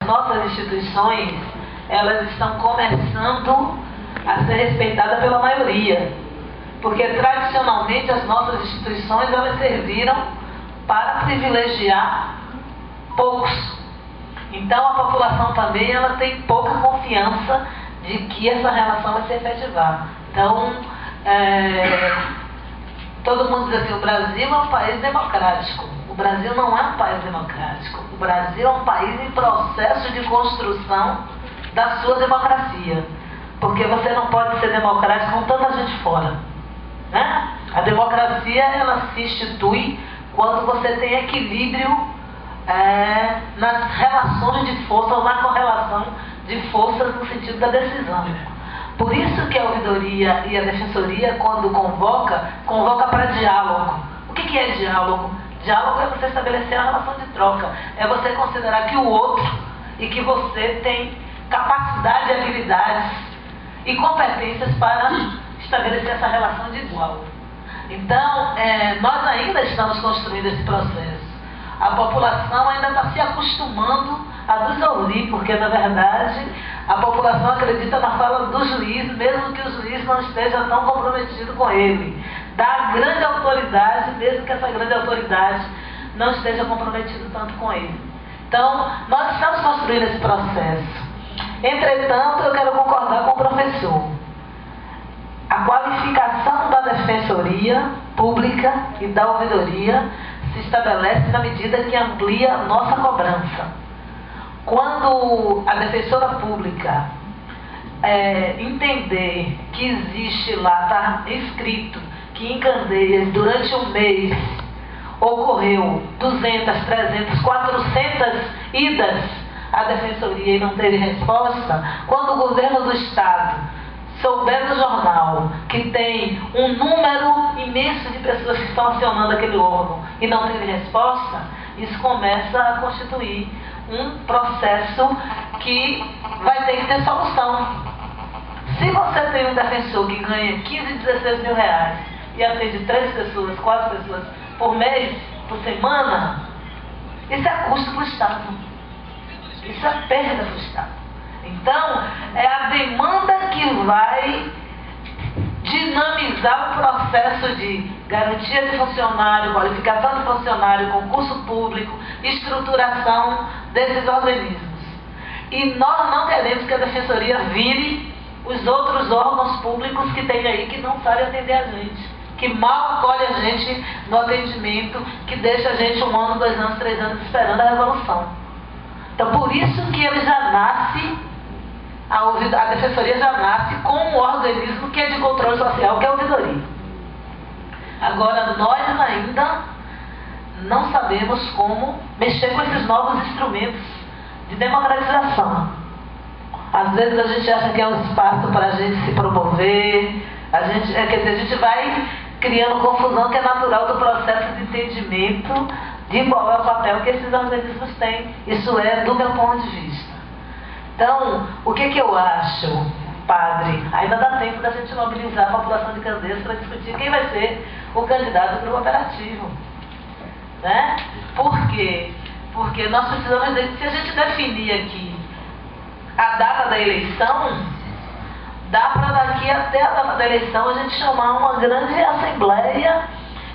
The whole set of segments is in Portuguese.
nossas instituições, elas estão começando a ser respeitadas pela maioria. Porque tradicionalmente as nossas instituições, elas serviram para privilegiar poucos. Então a população também, ela tem pouca confiança de que essa relação vai se efetivar. Então, todo mundo diz assim, o Brasil é um país democrático. O Brasil não é um país democrático. O Brasil é um país em processo de construção da sua democracia. Porque você não pode ser democrático com tanta gente fora, né? A democracia, ela se institui quando você tem equilíbrio nas relações de força ou na correlação de forças no sentido da decisão. Por isso que a ouvidoria e a defensoria, quando convoca para diálogo. O que é diálogo? Diálogo é você estabelecer a relação de troca. É você considerar que o outro e que você tem capacidade, habilidades e competências para estabelecer essa relação de igual. Então, nós ainda estamos construindo esse processo. A população ainda está se acostumando a nos ouvir, porque, na verdade, a população acredita na fala do juiz, mesmo que o juiz não esteja tão comprometido com ele. Dá grande autoridade, mesmo que essa grande autoridade não esteja comprometido tanto com ele. Então, nós estamos construindo esse processo. Entretanto, eu quero concordar com o professor. A qualificação da defensoria pública e da ouvidoria se estabelece na medida que amplia a nossa cobrança. Quando a defensora pública entender que existe lá, está escrito, que em Candeias, durante um mês, ocorreu 200, 300, 400 idas à defensoria e não teve resposta, quando o governo do Estado souber no jornal que tem um número imenso de pessoas que estão acionando aquele órgão e não teve resposta, isso começa a constituir um processo que vai ter que ter solução. Se você tem um defensor que ganha 15, 16 mil reais e atende 3 pessoas, 4 pessoas por mês, por semana, isso é custo para o Estado. Isso é perda para o Estado. Então, é a demanda que vai dinamizar o processo de garantia de funcionário, qualificação de funcionário, concurso público, estruturação desses organismos. E nós não queremos que a defensoria vire os outros órgãos públicos que tem aí que não sabem atender a gente, que mal acolhe a gente no atendimento, que deixa a gente 1 ano, 2 anos, 3 anos esperando a resolução. Então, por isso que ele já nasce, a defensoria já nasce com um organismo que é de controle social, que é a ouvidoria. Agora, nós ainda não sabemos como mexer com esses novos instrumentos de democratização. Às vezes a gente acha que é um espaço para a gente se promover, a gente vai criando confusão que é natural do processo de entendimento de qual é o papel que esses organismos têm. Isso é do meu ponto de vista. Então, o que eu acho, padre? Ainda dá tempo da gente mobilizar a população de Candeias para discutir quem vai ser o candidato do grupo operativo. Né? Por quê? Porque nós precisamos, se a gente definir aqui a data da eleição, dá para daqui até a data da eleição a gente chamar uma grande assembleia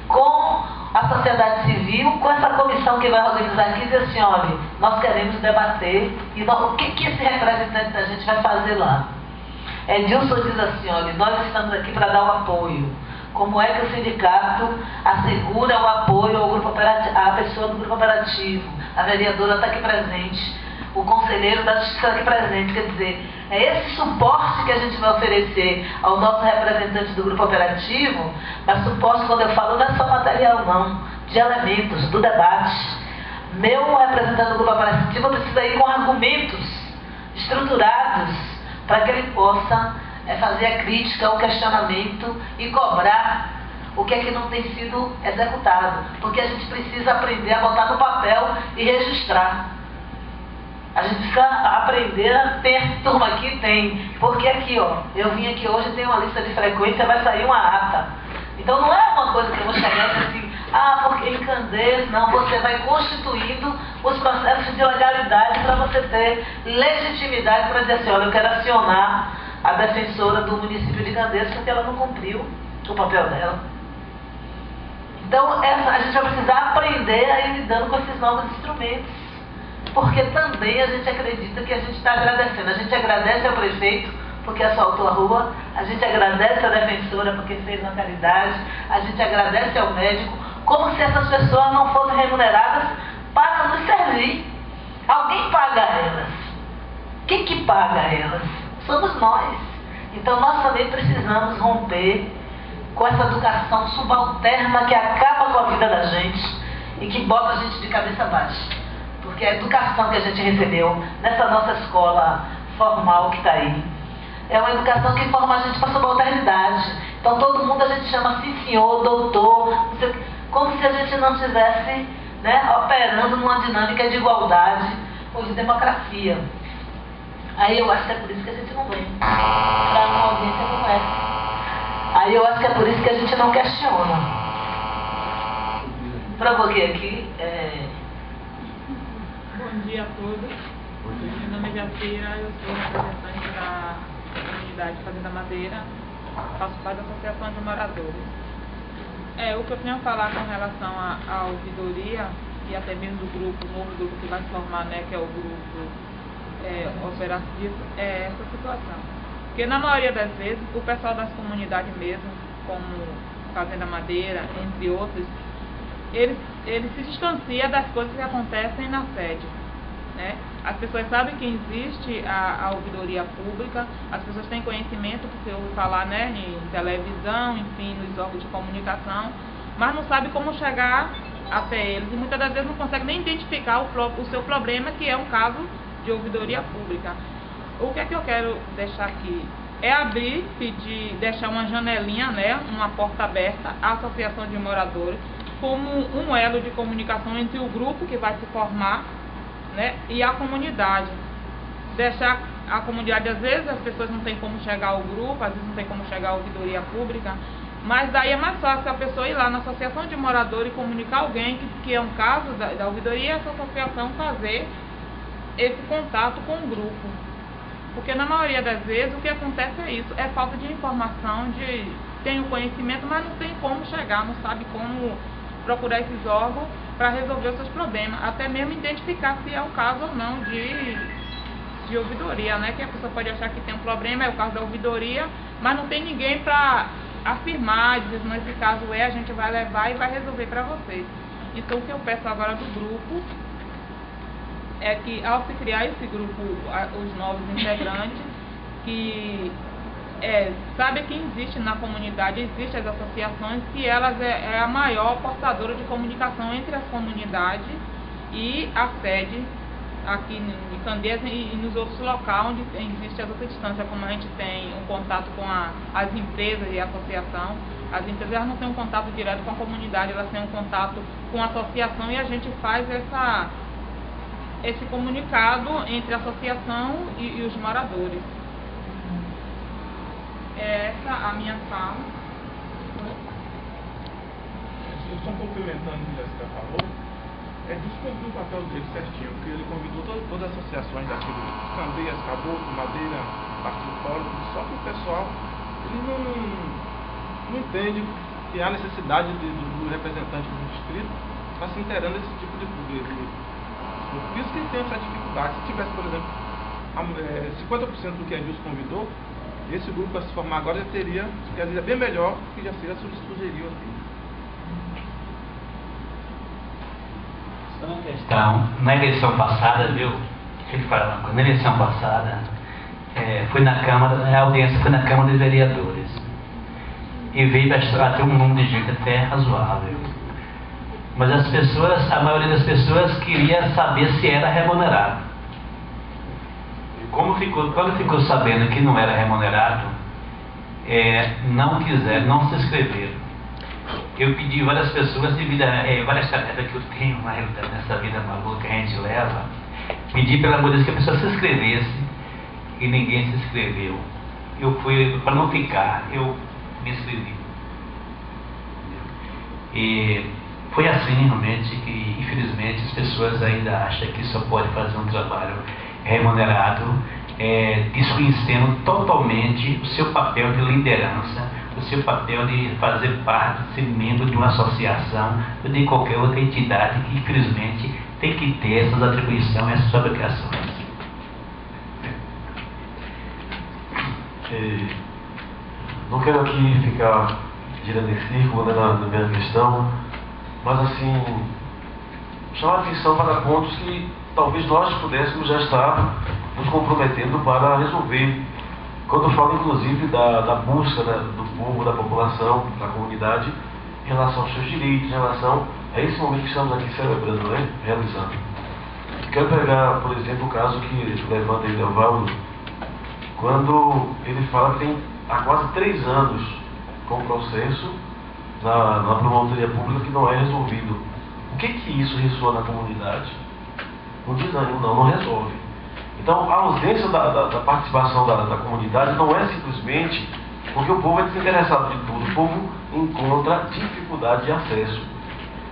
com a sociedade civil, com essa comissão que vai organizar aqui, e dizer assim, olha, nós queremos debater, e o que esse representante da gente vai fazer lá? Edilson diz assim, olha, nós estamos aqui para dar o apoio. Como é que o sindicato assegura o apoio ao grupo operativo, à pessoa do grupo operativo? A vereadora está aqui presente, o conselheiro da justiça está aqui presente, quer dizer, é esse suporte que a gente vai oferecer ao nosso representante do grupo operativo, mas suporte, quando eu falo, não é só material não, de elementos, do debate. Meu representante do grupo operativo precisa ir com argumentos estruturados para que ele possa fazer a crítica, o questionamento e cobrar o que é que não tem sido executado. Porque a gente precisa aprender a botar no papel e registrar. A gente precisa aprender a ter, turma aqui tem, porque aqui, ó, eu vim aqui hoje, tem uma lista de frequência, vai sair uma ata. Então não é uma coisa que eu vou chegar e dizer assim, Ah, porque em Candeias, não, você vai constituindo os processos de legalidade para você ter legitimidade para dizer assim, olha, eu quero acionar a defensora do município de Candeias porque ela não cumpriu o papel dela. Então, a gente vai precisar aprender a ir lidando com esses novos instrumentos, porque também a gente acredita que a gente está agradecendo. A gente agradece ao prefeito porque asfaltou a rua, a gente agradece à defensora porque fez uma caridade, a gente agradece ao médico, como se essas pessoas não fossem remuneradas para nos servir. Alguém paga elas. Quem que paga elas? Somos nós. Então nós também precisamos romper com essa educação subalterna que acaba com a vida da gente e que bota a gente de cabeça baixa. Porque a educação que a gente recebeu nessa nossa escola formal que está aí é uma educação que forma a gente para a subalternidade. Então todo mundo a gente chama sim senhor, doutor, como se a gente não estivesse, né, operando numa dinâmica de igualdade ou de democracia. Aí eu acho que é por isso que a gente não vem para uma audiência como essa. Aí eu acho que é por isso que a gente não questiona. Provoquei aqui. Bom dia a todos. Meu nome é Jacira, eu sou representante da comunidade Fazenda Madeira, faço parte da Associação de Moradores. O que eu tenho a falar com relação à ouvidoria e até mesmo do grupo, o novo grupo que vai se formar, né, que é o grupo operativo, é essa situação. Porque na maioria das vezes, o pessoal das comunidades mesmo, como Fazenda Madeira, entre outros, ele se distancia das coisas que acontecem na sede, né? As pessoas sabem que existe a ouvidoria pública, as pessoas têm conhecimento, porque eu vou falar, né, em televisão, enfim, nos órgãos de comunicação, mas não sabe como chegar até eles e muitas das vezes não consegue nem identificar o seu problema, que é um caso de ouvidoria pública. O que é que eu quero deixar aqui? É abrir, deixar uma janelinha, né, uma porta aberta à associação de moradores, como um elo de comunicação entre o grupo que vai se formar, né, e a comunidade. Deixar a comunidade, às vezes as pessoas não têm como chegar ao grupo, às vezes não tem como chegar à ouvidoria pública, mas daí é mais fácil a pessoa ir lá na associação de moradores e comunicar alguém que é um caso da ouvidoria, e essa associação fazer esse contato com o grupo. Porque na maioria das vezes o que acontece é isso, é falta de informação, tem o conhecimento, mas não tem como chegar, não sabe como procurar esses órgãos para resolver os seus problemas, até mesmo identificar se é o caso ou não de ouvidoria, né? Que a pessoa pode achar que tem um problema, é o caso da ouvidoria, mas não tem ninguém para afirmar, dizer, não, esse caso a gente vai levar e vai resolver para vocês. Então o que eu peço agora do grupo é que, ao se criar esse grupo, os novos integrantes, que sabe que existe na comunidade, existem as associações, que elas é a maior portadora de comunicação entre as comunidades e a sede aqui em Candeias e nos outros locais onde existem as outras instâncias, como a gente tem um contato com as empresas e a associação. As empresas elas não têm um contato direto com a comunidade, elas têm um contato com a associação e a gente faz esse comunicado entre a associação e os moradores. É essa a minha fala. Só complementando o que a Jéssica falou, descumpriu o papel dele certinho, porque ele convidou todas as associações daqui do Candeias, Caboclo, Madeira, Partido Fórum, só que o pessoal ele não entende que há necessidade do representante do distrito estar se inteirando desse tipo de problema. Por isso que ele tem essa dificuldade. Se tivesse, por exemplo, 50% do que a Gilson convidou, esse grupo para se formar agora já teria, quer dizer, bem melhor do que já seria sugeriu aqui. Só uma questão, na eleição passada, viu? Deixa eu te falar uma coisa. Na eleição passada, a audiência foi na Câmara de Vereadores. E veio até um número de gente até razoável. Mas a maioria das pessoas queria saber se era remunerado. Quando ficou sabendo que não era remunerado, não se inscreveram. Eu pedi a várias pessoas, devido a várias tarefas que eu tenho na realidade, nessa vida maluca que a gente leva, pedi pelo amor de Deus que a pessoa se inscrevesse e ninguém se inscreveu. Eu fui, para não ficar, eu me inscrevi. E Foi assim realmente que, infelizmente, as pessoas ainda acham que só pode fazer um trabalho remunerado, desconhecendo totalmente o seu papel de liderança, o seu papel de fazer parte, de ser membro de uma associação ou de qualquer outra entidade que, infelizmente, tem que ter essas atribuições, essas obrigações. Não quero aqui ficar girando em círculo, né, na minha questão, mas assim, chamar a atenção para pontos que talvez nós pudéssemos já estar nos comprometendo para resolver. Quando eu falo inclusive da busca, né, do povo, da população, da comunidade, em relação aos seus direitos, em relação a esse momento que estamos aqui celebrando, né, realizando. Quero pegar, por exemplo, o caso que levanta aí Leovaldo, quando ele fala que tem há quase 3 anos com o processo na promotoria pública que não é resolvido. O que isso ressoa na comunidade? Um desânimo, não resolve. Então, a ausência da participação da comunidade não é simplesmente porque o povo é desinteressado de tudo. O povo encontra dificuldade de acesso.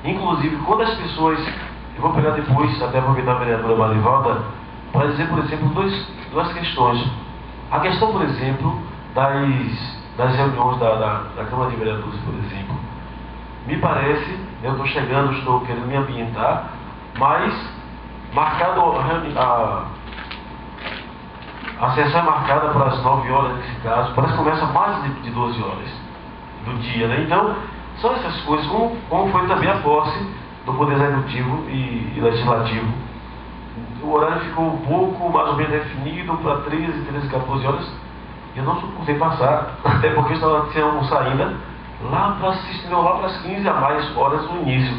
Inclusive, quando as pessoas... Eu vou pegar depois, até aproveitar a vereadora Marivalda, para dizer, por exemplo, duas questões. A questão, por exemplo, das reuniões da Câmara de Vereadores, por exemplo. Me parece, eu estou chegando, estou querendo me ambientar, mas marcado a sessão é marcada para as 9 horas nesse caso, parece que começa mais de 12 horas do dia, né? Então, são essas coisas, como foi também a posse do Poder Executivo e Legislativo. O horário ficou um pouco mais ou menos definido para 13, 14 horas. Eu não suportei passar, até porque eu estava sem almoçar ainda, lá para as 15 a mais horas no início.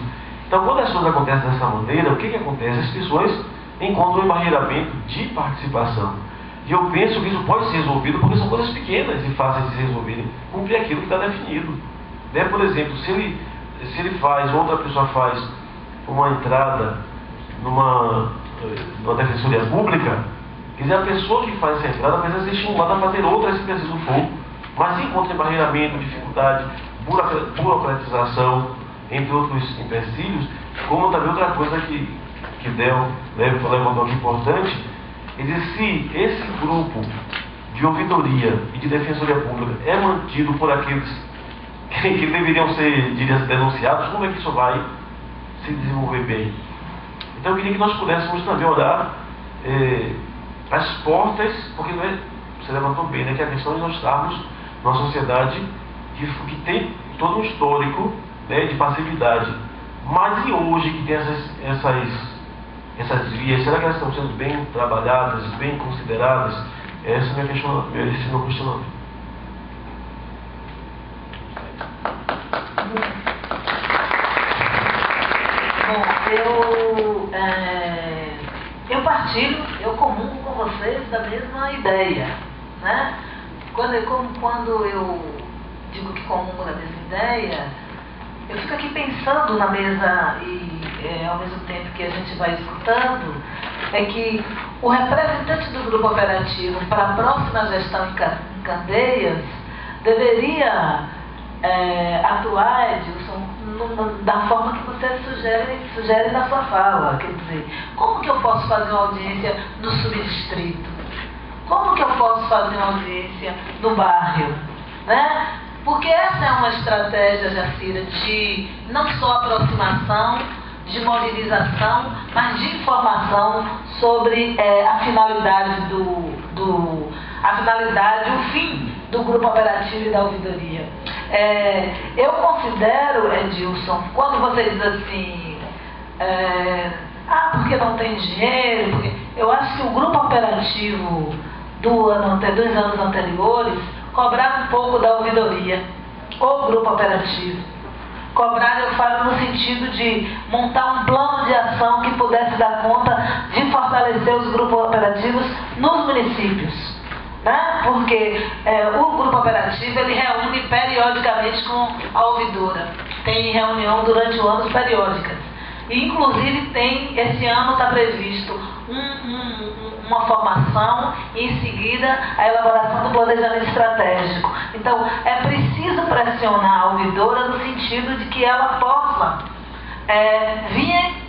Então, quando as coisas acontecem dessa maneira, o que acontece? As pessoas encontram um embarreiramento de participação. E eu penso que isso pode ser resolvido porque são coisas pequenas e fáceis de se resolverem, cumprir aquilo que está definido. Né? Por exemplo, se ele faz, outra pessoa faz uma entrada numa defensoria pública, quer dizer, a pessoa que faz essa entrada precisa ser estimulada a fazer outras se preciso for, mas se encontra embarreiramento, dificuldade, burocratização, entre outros empecilhos, como também outra coisa que levantou aqui importante, é dizer, se esse grupo de ouvidoria e de defensoria pública é mantido por aqueles que deveriam ser, denunciados, como é que isso vai se desenvolver bem? Então eu queria que nós pudéssemos também olhar as portas, porque você levantou bem, né, que a questão de nós estarmos numa sociedade que tem todo um histórico, né, de passividade. Mas e hoje que tem essas vias, será que elas estão sendo bem trabalhadas, bem consideradas? Esse é esse meu questionamento. Bom, eu partilho, eu comungo com vocês da mesma ideia, né? Quando eu digo que comungo da mesma ideia, eu fico aqui pensando na mesa e ao mesmo tempo que a gente vai escutando, é que o representante do grupo operativo para a próxima gestão em Candeias deveria atuar, Edilson, da forma que você sugere na sua fala. Quer dizer, como que eu posso fazer uma audiência no subdistrito? Como que eu posso fazer uma audiência no bairro? Né? Porque essa é uma estratégia, Jacira, de não só aproximação, de mobilização, mas de informação sobre a finalidade o fim do grupo operativo e da ouvidoria. Eu considero, Edilson, quando você diz assim, porque não tem dinheiro, porque eu acho que o grupo operativo dos anos anteriores cobraram um pouco da ouvidoria, ou grupo operativo. Cobrar, eu falo no sentido de montar um plano de ação que pudesse dar conta de fortalecer os grupos operativos nos municípios. Né? Porque o grupo operativo ele reúne periodicamente com a ouvidora. Tem reunião durante o ano periódicas. E, inclusive, esse ano está previsto uma formação e, em seguida, a elaboração do planejamento estratégico. Então, é preciso pressionar a ouvidora no sentido de que ela possa vir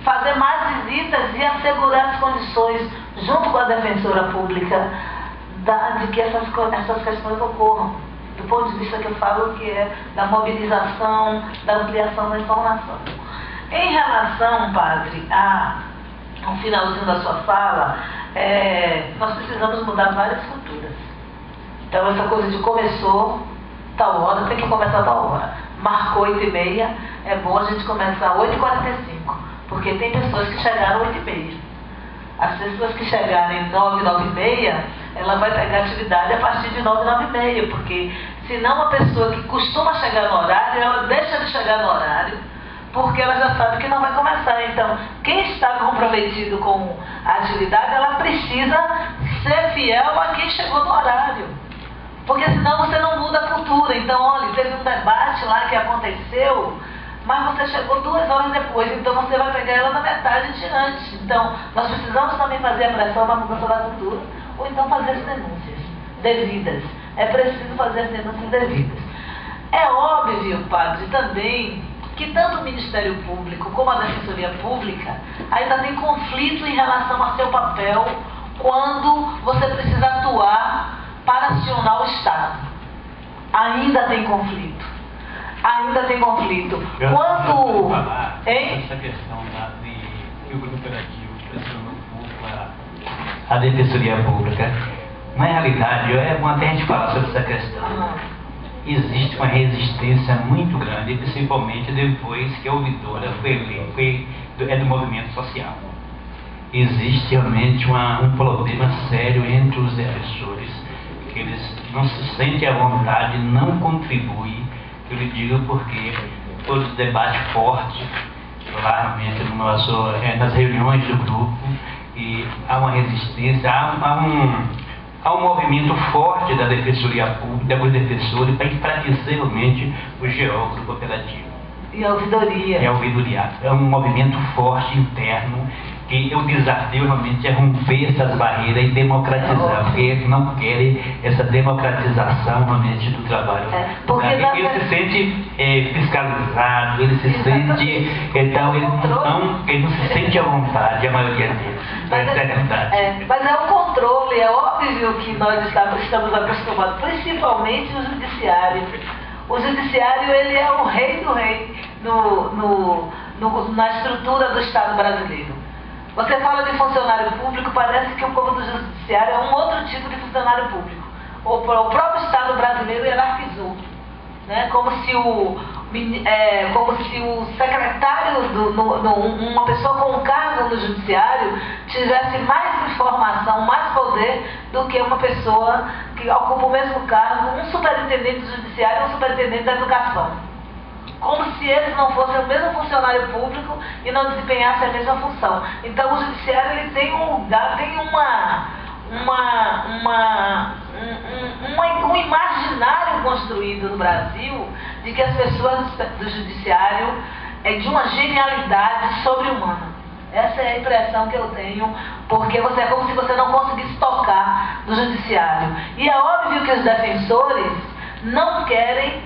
fazer mais visitas e assegurar as condições, junto com a defensora pública, de que essas questões ocorram. Do ponto de vista que eu falo, que é da mobilização, da ampliação da informação. Em relação, padre, ao finalzinho da sua fala, nós precisamos mudar várias culturas. Então, essa coisa de começou tal hora, tem que começar tal hora. Marcou 8h30, é bom a gente começar 8h45, porque tem pessoas que chegaram 8h30. As pessoas que chegarem 9, 9h30, ela vai pegar atividade a partir de 9, 9h30, porque senão uma pessoa que costuma chegar no horário, ela deixa de chegar no horário, porque ela já sabe que não vai começar. Então, quem está comprometido com a atividade, ela precisa ser fiel a quem chegou no horário. Porque senão você não muda a cultura. Então, olha, teve um debate lá que aconteceu, mas você chegou 2 horas depois, então você vai pegar ela na metade de antes. Então, nós precisamos também fazer a pressão na mudança da cultura, ou então fazer as denúncias devidas. É preciso fazer as denúncias devidas. É óbvio, padre, também, que tanto o Ministério Público como a Defensoria Pública ainda tem conflito em relação a seu papel quando você precisa atuar para acionar o Estado. Ainda tem conflito. Ainda tem conflito. Quando... Essa questão que o grupo operativo pressionou um pouco a Defensoria Pública. Na realidade, é bom até a gente falar sobre essa questão. Existe uma resistência muito grande, principalmente depois que a ouvidora é do movimento social. Existe realmente um problema sério entre os defensores, que eles não se sentem à vontade, não contribuem. Eu lhe digo porque todo debate forte, claramente nas reuniões do grupo, e há uma resistência, há um movimento forte da Defensoria Pública, dos defensores, para enfraquecer realmente o GO, o grupo operativo. E a ouvidoria. É a ouvidoria. É um movimento forte interno, que o desafio realmente é romper essas barreiras e democratizar, porque eles não querem essa democratização realmente do trabalho. Porque ele se sente fiscalizado, ele se sente, então ele não se sente à vontade, a maioria deles. Essa é a realidade. Mas é um controle, é óbvio que nós estamos acostumados, principalmente o judiciário. O judiciário, ele é o rei do rei na estrutura do Estado brasileiro. Você fala de funcionário público, parece que o povo do judiciário é um outro tipo de funcionário público. O próprio Estado brasileiro hierarquizou, né? Como se o secretário, uma pessoa com um cargo no judiciário, tivesse mais informação, mais poder do que uma pessoa que ocupa o mesmo cargo, um superintendente do judiciário e um superintendente da educação. Como se eles não fossem o mesmo funcionário público e não desempenhassem a mesma função. Então o judiciário, ele tem um lugar, tem um imaginário construído no Brasil de que as pessoas do judiciário é de uma genialidade sobre-humana. Essa é a impressão que eu tenho, porque é como se você não conseguisse tocar no judiciário. E é óbvio que os defensores não querem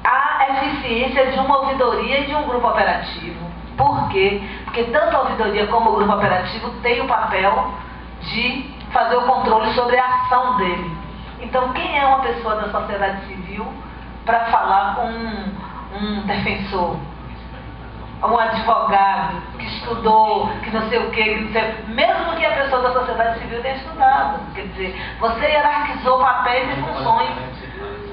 a eficiência de uma ouvidoria e de um grupo operativo. Por quê? Porque tanto a ouvidoria como o grupo operativo têm o papel de fazer o controle sobre a ação dele. Então, quem é uma pessoa da sociedade civil para falar com um defensor? Um advogado que estudou, que não sei o quê, mesmo que a pessoa da sociedade civil tenha estudado. Quer dizer, você hierarquizou papéis e funções.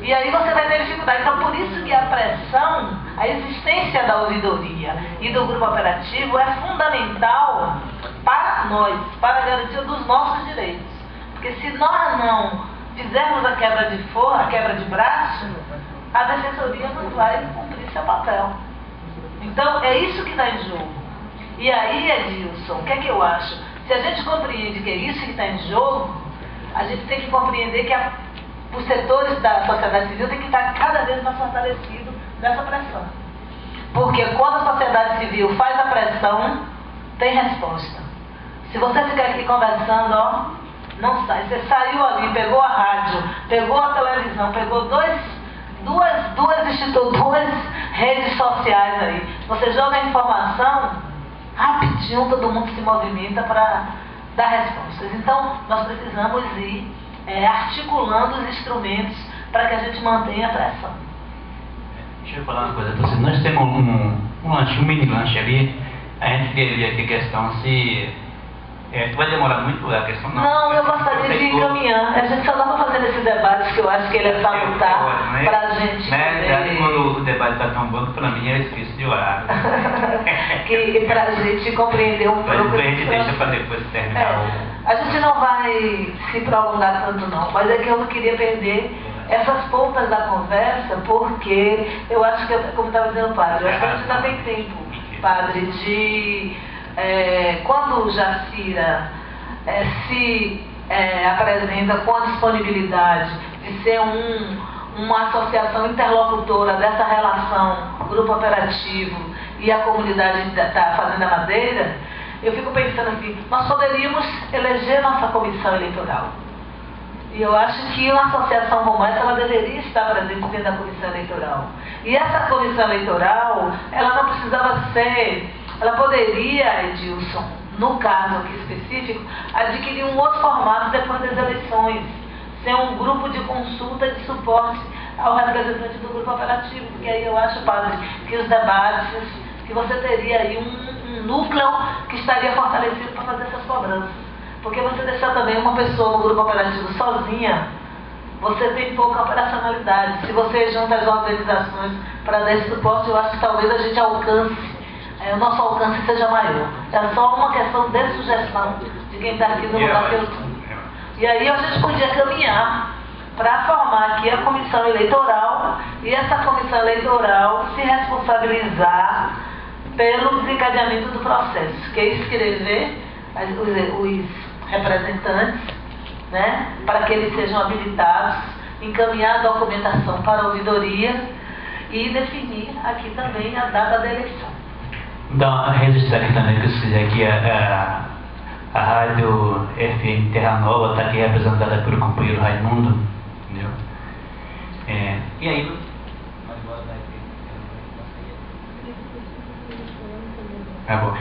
E aí você vai ter dificuldade. Então, por isso que a pressão, a existência da ouvidoria e do grupo operativo é fundamental para nós, para a garantia dos nossos direitos. Porque se nós não fizermos a quebra de braço, a defensoria não vai cumprir seu papel. Então, é isso que está em jogo. E aí, Edilson, o que é que eu acho? Se a gente compreende que é isso que está em jogo, a gente tem que compreender que os setores da sociedade civil têm que estar cada vez mais fortalecidos nessa pressão. Porque quando a sociedade civil faz a pressão, tem resposta. Se você ficar aqui conversando, não sai. Você saiu ali, pegou a rádio, pegou a televisão, pegou duas redes sociais aí. Você joga a informação, rapidinho todo mundo se movimenta para dar respostas. Então, nós precisamos ir articulando os instrumentos para que a gente mantenha a pressão. Deixa eu falar uma coisa para vocês. Nós temos um mini lanche ali. A gente queria ver aqui a questão se... vai demorar muito a questão? Não, eu gostaria de encaminhar. A gente só estava fazendo esse debate, que eu acho que ele é salutar para a gente... Na verdade, quando o debate está tão bom, para mim eu esqueço de horário. Que para a gente compreender um pouco... Mas a gente deixa para depois terminar A gente não vai se prolongar tanto não, mas é que eu não queria perder essas pontas da conversa, porque eu acho que, como estava dizendo o padre, eu acho que a gente ainda tem tempo, padre, de... quando o Jacira se apresenta com a disponibilidade de ser uma associação interlocutora dessa relação grupo operativo e a comunidade da Fazenda Madeira, eu fico pensando assim, nós poderíamos eleger nossa comissão eleitoral. E eu acho que uma associação como essa, ela deveria estar presente dentro da comissão eleitoral. E essa comissão eleitoral, ela não precisava ser... Ela poderia, Edilson, no caso aqui específico, adquirir um outro formato depois das eleições. Ser um grupo de consulta e de suporte ao representante do grupo operativo. Porque aí eu acho, padre, que os debates, que você teria aí um núcleo que estaria fortalecido para fazer essas cobranças. Porque você deixar também uma pessoa no grupo operativo sozinha, você tem pouca operacionalidade. Se você junta as organizações para dar esse suporte, eu acho que talvez a gente alcance, o nosso alcance seja maior. É só uma questão de sugestão de quem está aqui no lugar que eu estou. E aí a gente podia caminhar para formar aqui a comissão eleitoral e essa comissão eleitoral se responsabilizar pelo desencadeamento do processo, que é escrever os representantes, né, para que eles sejam habilitados, encaminhar a documentação para a ouvidoria e definir aqui também a data da eleição. Então, registrar aqui também, que se quiser aqui a rádio FM Terra Nova está aqui representada pelo companheiro Raimundo, entendeu? E aí... Tá bom.